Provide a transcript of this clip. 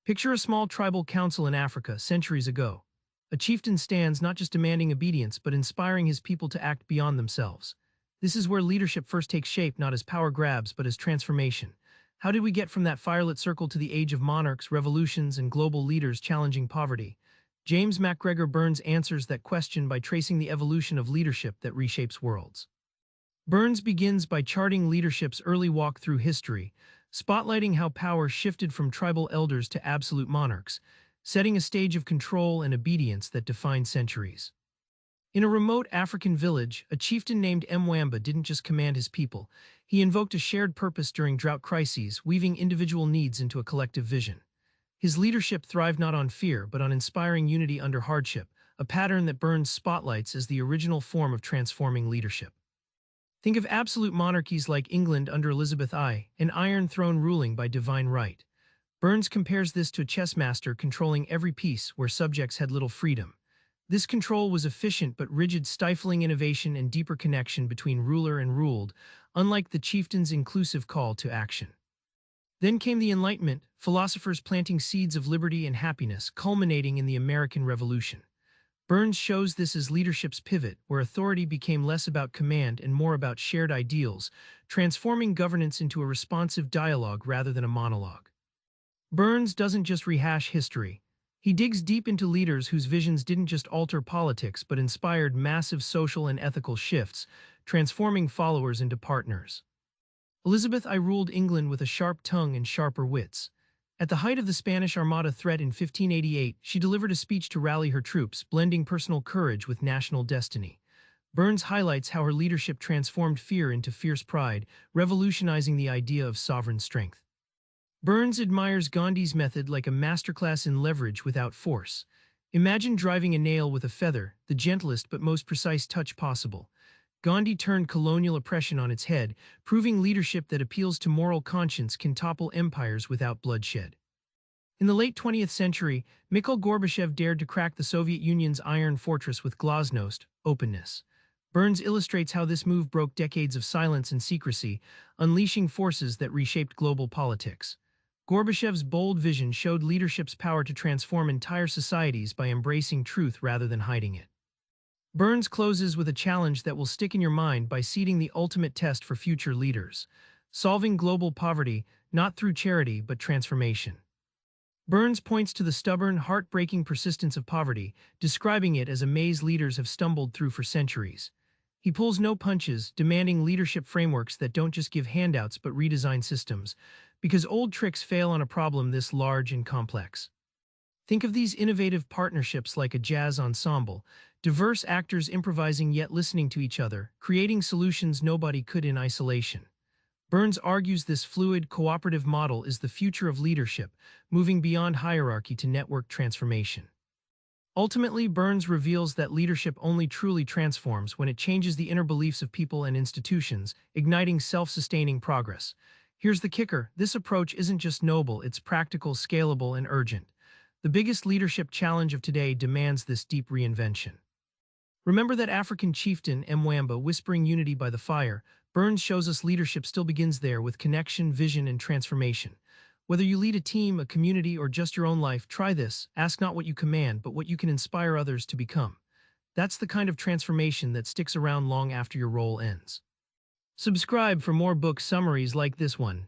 Picture a small tribal council in Africa centuries ago. A chieftain stands not just demanding obedience but inspiring his people to act beyond themselves. This is where leadership first takes shape not as power grabs but as transformation. How did we get from that firelit circle to the age of monarchs, revolutions, and global leaders challenging poverty? James MacGregor Burns answers that question by tracing the evolution of leadership that reshapes worlds. Burns begins by charting leadership's early walk through history, spotlighting how power shifted from tribal elders to absolute monarchs, setting a stage of control and obedience that defined centuries. In a remote African village, a chieftain named Mwamba didn't just command his people, he invoked a shared purpose during drought crises, weaving individual needs into a collective vision. His leadership thrived not on fear but on inspiring unity under hardship, a pattern that Burns spotlights as the original form of transforming leadership. Think of absolute monarchies like England under Elizabeth I, an iron throne ruling by divine right. Burns compares this to a chess master controlling every piece where subjects had little freedom. This control was efficient but rigid, stifling innovation and deeper connection between ruler and ruled, unlike the chieftain's inclusive call to action. Then came the Enlightenment, philosophers planting seeds of liberty and happiness, culminating in the American Revolution. Burns shows this as leadership's pivot, where authority became less about command and more about shared ideals, transforming governance into a responsive dialogue rather than a monologue. Burns doesn't just rehash history. He digs deep into leaders whose visions didn't just alter politics but inspired massive social and ethical shifts, transforming followers into partners. Elizabeth I ruled England with a sharp tongue and sharper wits. At the height of the Spanish Armada threat in 1588, she delivered a speech to rally her troops, blending personal courage with national destiny. Burns highlights how her leadership transformed fear into fierce pride, revolutionizing the idea of sovereign strength. Burns admires Gandhi's method like a masterclass in leverage without force. Imagine driving a nail with a feather, the gentlest but most precise touch possible. Gandhi turned colonial oppression on its head, proving leadership that appeals to moral conscience can topple empires without bloodshed. In the late 20th century, Mikhail Gorbachev dared to crack the Soviet Union's iron fortress with glasnost, openness. Burns illustrates how this move broke decades of silence and secrecy, unleashing forces that reshaped global politics. Gorbachev's bold vision showed leadership's power to transform entire societies by embracing truth rather than hiding it. Burns closes with a challenge that will stick in your mind by seeding the ultimate test for future leaders: solving global poverty, not through charity but transformation. Burns points to the stubborn, heartbreaking persistence of poverty, describing it as a maze leaders have stumbled through for centuries. He pulls no punches, demanding leadership frameworks that don't just give handouts but redesign systems, because old tricks fail on a problem this large and complex. Think of these innovative partnerships like a jazz ensemble, diverse actors improvising yet listening to each other, creating solutions nobody could in isolation. Burns argues this fluid, cooperative model is the future of leadership, moving beyond hierarchy to network transformation. Ultimately, Burns reveals that leadership only truly transforms when it changes the inner beliefs of people and institutions, igniting self-sustaining progress. Here's the kicker: this approach isn't just noble, it's practical, scalable, and urgent. The biggest leadership challenge of today demands this deep reinvention. Remember that African chieftain Mwamba whispering unity by the fire? Burns shows us leadership still begins there, with connection, vision, and transformation. Whether you lead a team, a community, or just your own life, try this. Ask not what you command, but what you can inspire others to become. That's the kind of transformation that sticks around long after your role ends. Subscribe for more book summaries like this one.